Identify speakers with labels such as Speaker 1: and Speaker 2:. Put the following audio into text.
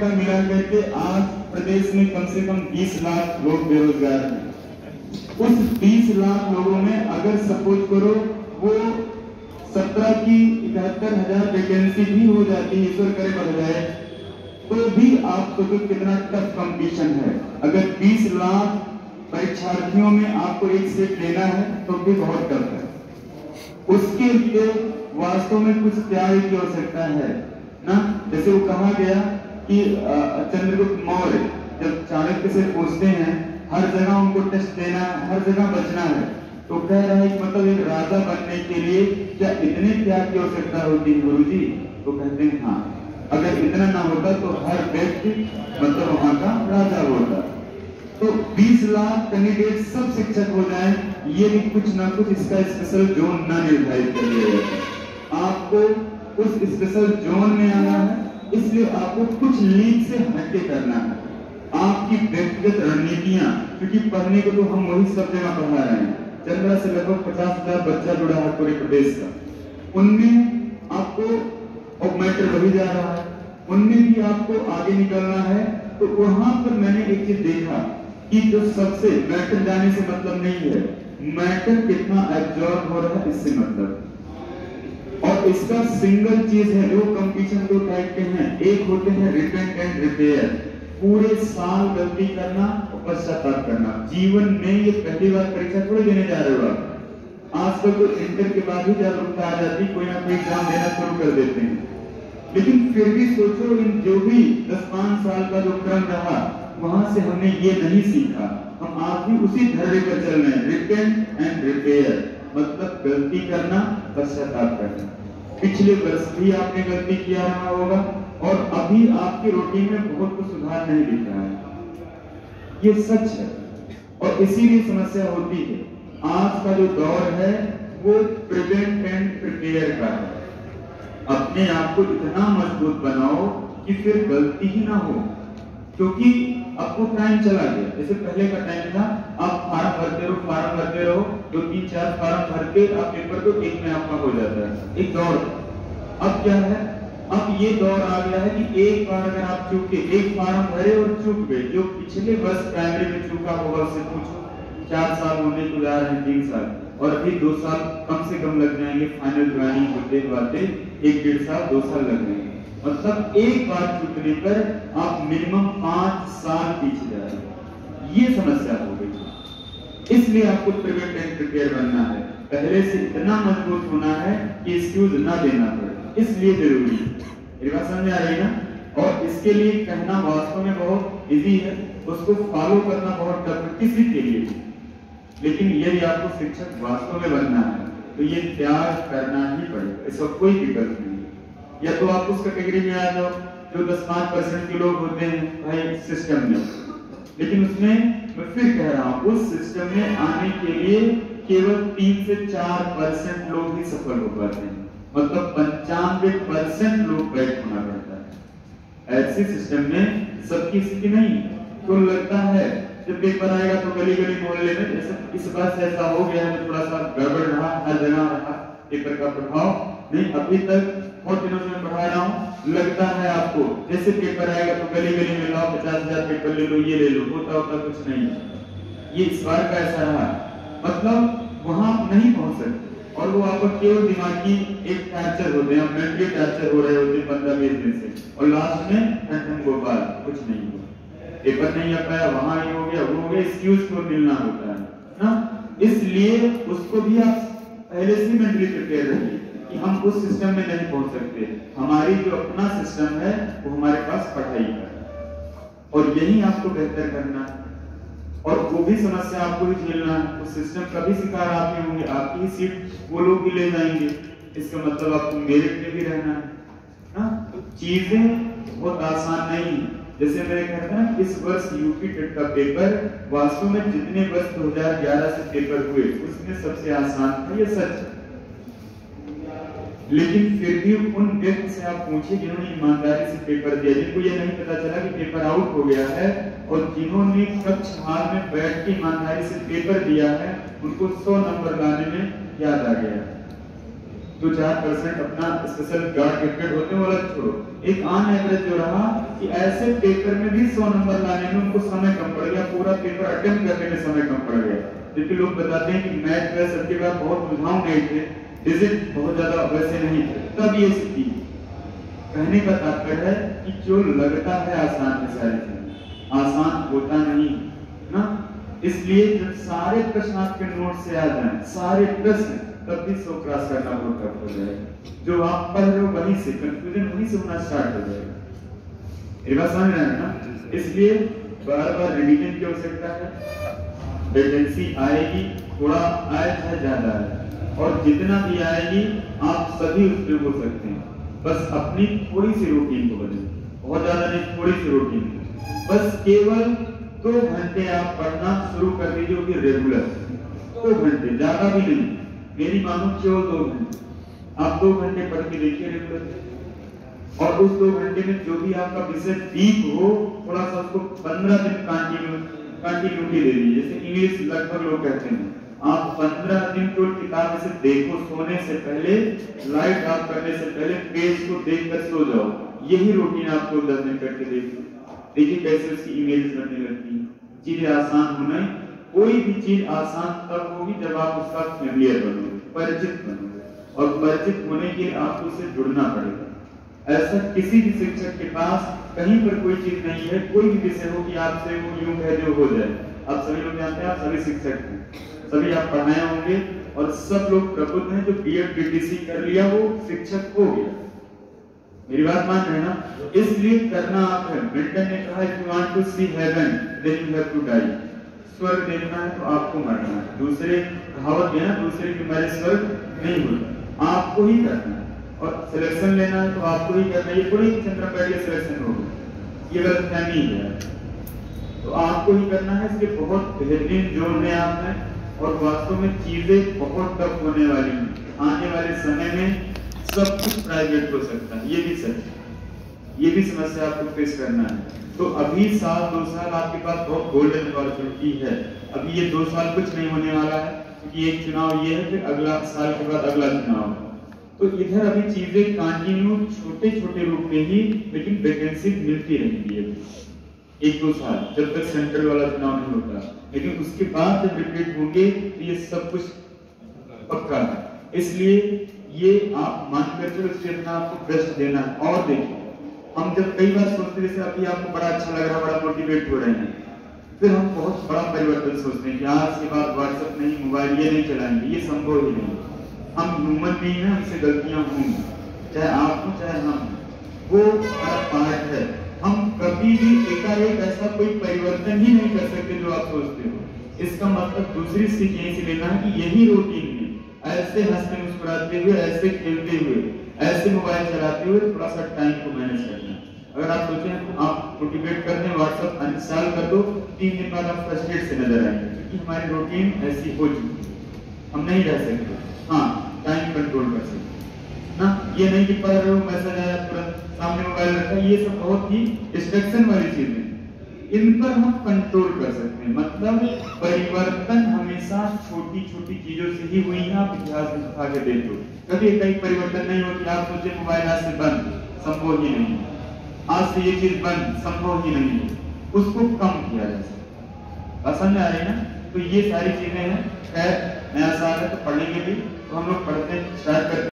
Speaker 1: मिला करके आज प्रदेश में कम से कम 20 लाख लोग बेरोजगार हैं। उस 20 लाख लोगों में अगर सपोज करो वो 17 की 71,000 वैकेंसी भी हो जाती है, ईश्वर करे बढ़ जाए, तो भी आप सोचो कितना टफ कंपटीशन है। अगर 20 लाख परीक्षार्थियों में आपको एक सीट लेना है तो भी बहुत टफ है। उसके लिए वास्तव में कुछ त्याग की आवश्यकता है ना। जैसे वो कहा गया कि चंद्रगुप्त मौर्य जब चाणक्य से पूछते हैं हर जगह उनको टेस्ट देना है, हर जगह बचना है, तो कह रहा है कि मतलब एक राजा बनने के लिए क्या इतने त्याग की आवश्यकता होती है गुरुजी? तो कहते हैं हाँ, अगर इतना ना होता तो हर व्यक्ति मतलब वहां का राजा होता। तो 20 लाख कैंडिडेट सब शिक्षक हो जाए, ये भी कुछ ना कुछ इसका स्पेशल जोन ना निर्धारित कर दिया जाए। आपको उस स्पेशल जोन में आना है, इसलिए आपको कुछ लीग से हटके करना है। आपकी व्यक्तिगत रणनीतियां, क्योंकि पढ़ने को तो हम वही सब जगह पढ़ा रहे हैं। चंद्रा से लगभग 50,000 बच्चा जुड़ा है पूरे प्रदेश का, उनमें आपको और मैटर वही जा रहा है, उनमें भी आपको आगे निकलना है। तो वहां पर मैंने एक चीज देखा कि जो सबसे मैटर जाने से मतलब नहीं है, मैटर कितना एब्जॉर्ब हो रहा है इससे मतलब। और इसका सिंगल चीज है जो कंपटीशन दो टाइप के हैं, एक होते हैं रिपेंट एंड रिपेयर, पूरे साल गलती करना और पश्चाताप करना। जीवन में ये पहली बार परीक्षा थोड़ी देने जा रहे हो आप। आजकल तो इंटर के बाद ही जागरूकता आ जाती, कोई ना कोई एग्जाम देना शुरू कर देते हैं, लेकिन फिर भी सोचो इन जो भी 10-5 साल का जो क्रम रहा वहां से हमने ये नहीं सीखा। हम आज भी उसी धैर्य पर चल रहे हैं, रिपेंट एंड रिपेयर, मतलब गलती करना पश्चाताप करना। पिछले वर्ष भी आपने गलती किया रहा होगा और अभी आपकी रूटीन में बहुत कुछ सुधार नहीं दिख रहा है, ये सच है। और इसीलिए समस्या होती है। आज का जो दौर है वो प्रिवेंट एंड प्रिपेयर का है। अपने आप को इतना मजबूत बनाओ कि फिर गलती ही ना हो, क्योंकि आपको टाइम चला गया। जैसे पहले का टाइम था, आप फार्म भरते रहो 2-3-4 फार्म भर के आप पेपर तो एक में आपका हो जाता है, एक दौर। अब क्या है, अब ये दौर आ गया है कि एक बार अगर आप चूके, एक फार्म भरे और चूक गए, जो पिछले वर्ष प्राइमरी में चूका होगा उससे पूछो। 4 साल होने को जा रहे हैं, 3 साल, और अभी 2 साल कम से कम लग जाएंगे फाइनल ज्वाइनिंग होते होते, 1-1.5 साल 2 साल लग जाएंगे। मतलब एक बार चुकने पर आप मिनिमम 5 साल पीछे जा रहे हैं। ये समस्या हो गई। इसलिए आपको प्रिवेंट एंड प्रिपेयर बनना है, पहले से इतना मजबूत होना है कि एक्सक्यूज ना देना पड़े, इसलिए जरूरी है। मेरी बात समझ आ रही है ना? और इसके लिए कहना वास्तव में बहुत इजी है, उसको फॉलो करना बहुत टफ है किसी के लिए। लेकिन यदि आपको शिक्षक वास्तव में बनना है तो ये त्याग करना ही पड़ेगा, इसका कोई विकल्प नहीं। या तो आप उस कैटेगरी में आ जाओ जो 10-5% के लोग होते हैं भाई सिस्टम में, लेकिन उसमें मैं फिर कह रहा हूं उस सिस्टम में आने के लिए केवल 3 से 4% लोग ही सफल हो पाते हैं, मतलब 95% लोग बैठ होना पड़ता है। ऐसे सिस्टम में सबकी स्थिति नहीं। तो लगता है जब पेपर आएगा तो गली गली मोहल्ले में जैसे इस बार से ऐसा हो गया है, थोड़ा सा गड़बड़ रहा, हर जगह रहा पेपर का प्रभाव नहीं। अभी तक बहुत दिनों से मैं पढ़ा रहा हूँ, लगता है आपको जैसे पेपर आएगा तो गली गली में लाओ 50,000 पेपर ले लो, ये ले लो, होता कुछ नहीं है। ये इस बार का ऐसा रहा, मतलब वहां नहीं पहुंच सकते। और वो आपको केवल दिमागी एक टॉर्चर होते हैं, मेंटली टॉर्चर हो रहे होते हैं 15-20 दिन से, और लास्ट में ठंडन गोपाल कुछ नहीं हुआ, पेपर नहीं आ पाया, वहां ये हो गया वो हो गया, एक्सक्यूज को मिलना होता है ना। इसलिए उसको भी आप पहले से मेंटली प्रिपेयर रहिए कि हम उस सिस्टम में नहीं पहुंच सकते। हमारी जो अपना सिस्टम है वो हमारे पास पढ़ाई का है, और यही आपको बेहतर करना है। और वो भी समस्या आपको ही झेलना है, उस सिस्टम का भी शिकार आप ही होंगे, आपकी ही सीट वो लोग भी ले जाएंगे। इसका मतलब आपको मेरिट में भी रहना है ना। तो चीजें बहुत आसान नहीं है। जैसे मैंने कहा था ना, इस वर्ष यूपी टेट का पेपर वास्तव में जितने वर्ष 2011 से पेपर हुए उसमें सबसे आसान था, ये सच है। लेकिन फिर भी उन व्यक्ति से आप पूछिए जिन्होंने ईमानदारी से पेपर दिया, जिनको ये नहीं पता चला कि पेपर आउट हो गया है, और जिन्होंने कक्ष हाल में बैठ के ईमानदारी से पेपर दिया है, उनको 100 नंबर लाने में याद आ गया। 2-4% अपना स्पेशल गार्ड गिफ्टेड होते हैं, वो अलग छोड़ो, एक ऑन एवरेज जो रहा कि ऐसे पेपर में भी 100 नंबर लाने में उनको समय कम पड़ गया, पूरा पेपर अटेम्प्ट करने में समय कम पड़ गया। क्योंकि लोग बताते हैं कि मैथ में सबके बाद बहुत सुझाव नहीं थे, डिजिट बहुत ज्यादा वैसे नहीं थे, तब ये सीखी। कहने का तात्पर्य है कि जो लगता है आसान है सारी चीजें आसान होता नहीं ना। इसलिए जब सारे प्रश्न आपके नोट से आ जाएं, सारे प्रश्न, तब भी 100 क्रॉस करना बहुत टफ हो जाएगा। जो आप पढ़ रहे हो वहीं से कंफ्यूजन वहीं से होना स्टार्ट हो जाएगा। ये बात समझ रहे हैं ना? इसलिए बार बार रिवीजन की आवश्यकता है। वैकेंसी आएगी, थोड़ा आए चाहे ज्यादा है, और जितना भी आएगी आप सभी उसमें हो सकते हैं। बस अपनी थोड़ी सी रूटीन को बदलें, बहुत ज्यादा नहीं, थोड़ी सी रूटीन। बस केवल 2 घंटे आप पढ़ना शुरू कर दीजिए कि रेगुलर 2 घंटे, ज्यादा भी नहीं। मेरी मानो केवल 2 घंटे आप 2 घंटे पढ़ के देखिए रेगुलर। और उस 2 घंटे में जो भी आपका विषय वीक हो, थोड़ा सा उसको 15 दिन कंटिन्यूटी दे दीजिए। जैसे इंग्लिश लगभग लोग कहते हैं, आप 15 दिन तो किताब से देखो, सोने से पहले, लाइट ऑफ करने से पहले पेज को देखकर सो जाओ। यही रूटीन आपको 10 दिन करके देखिए कैसे उसकी इमेज बनने लगती है। चीजें आसान होना, कोई भी चीज आसान तब होगी जब आप उसका फैमिलियर बनोगे, परिचित बनोगे, और परिचित होने के लिए आपको उससे जुड़ना पड़ेगा। ऐसा किसी भी शिक्षक के पास कहीं पर कोई चीज नहीं है, कोई भी विषय हो कि आपसे वो यूं कह जो हो जाए। आप सभी लोग जानते हैं, आप सभी शिक्षक हैं, सभी आप पढ़ाए होंगे, और सब लोग प्रबुद्ध हैं। जो बीएड बीटीसी कर लिया वो शिक्षक हो गया। मेरी बात मान रहे हैं ना? इसलिए करना आप है। मिल्टन ने कहा, if you want to see heaven then you have to die. स्वर्ग देखना है तो आपको मरना है। दूसरे कहावत है ना, दूसरे की मरे स्वर्ग नहीं होता, आपको ही करना है। और सिलेक्शन लेना है तो आपको ही करना है। ये थोड़ी चंद्रपाल का सिलेक्शन होगा, ये गलतफहमी है। तो आपको ही करना है। इसके बहुत बेहतरीन जोन में आप हैं, और वास्तव में चीजें बहुत टफ होने वाली हैं। आने वाले समय में सब कुछ प्राइवेट हो सकता है, ये भी सच है। ये भी समस्या आपको फेस करना है। तो अभी साल 2 साल आपके पास बहुत गोल्डन अपॉर्चुनिटी है। अभी ये 2 साल कुछ नहीं होने वाला है, क्योंकि एक चुनाव ये है, फिर अगला साल के बाद अगला चुनाव। तो इधर अभी चीजें कंटिन्यू छोटे छोटे रूप में ही, लेकिन वैकेंसी मिलती रहेंगी अभी 1-2 साल, जब तक सेंट्रल वाला चुनाव नहीं होता। लेकिन उसके बाद जब रिपीट होंगे तो ये सब कुछ पक्का है। इसलिए ये आप मानकर चलो, इसलिए अपना आपको बेस्ट देना है। और देखिए, हम जब कई बार सोचते हैं, जैसे अभी आपको बड़ा अच्छा लग रहा है, बड़ा मोटिवेट हो रहे हैं, फिर हम बहुत बड़ा परिवर्तन सोचते हैं कि आज के बाद व्हाट्सएप नहीं, मोबाइल ये नहीं चलाएंगे, ये संभव ही नहीं। हम ह्यूमन बीइंग हैं, हमसे गलतियां होंगी, चाहे आप हो चाहे हम, वो हमारा पार्ट है। हम कभी भी एकाएक ऐसा कोई परिवर्तन ही नहीं कर सकते जो आप सोचते हो। इसका मतलब दूसरी सीख यहीं से लेना है कि यही रूटीन में ऐसे हंसते मुस्कुराते हुए, ऐसे खेलते हुए, ऐसे मोबाइल चलाते हुए थोड़ा सा टाइम को मैनेज करना। अगर आप सोचें तो आप मोटिवेट कर दें, व्हाट्सएप अनइंस्टॉल कर दो, 3 दिन बाद आप फ्रस्ट्रेट से नजर आएंगे, क्योंकि हमारी रूटीन ऐसी हो चुकी है। हम नहीं रह सकते। हाँ, टाइम कंट्रोल कर सकते ना, ये नहीं कि पढ़ रहे हो मैसेज आया तुरंत सामने मोबाइल रखा, ये सब बहुत ही डिस्ट्रैक्शन वाली चीजें, इन पर हम कंट्रोल कर सकते हैं। मतलब परिवर्तन हमेशा छोटी छोटी चीजों से ही हुई है। आप इतिहास में उठा के देखो, कभी कहीं परिवर्तन नहीं हो कि आप सोचे मोबाइल आज से बंद, संभव ही नहीं। आज से ये चीज बंद, संभव ही नहीं। उसको कम किया जा सकता। पसंद आ रही ना? तो ये सारी चीजें हैं। खैर नया साल है तो पढ़ेंगे भी, तो हम लोग पढ़ते स्टार्ट करते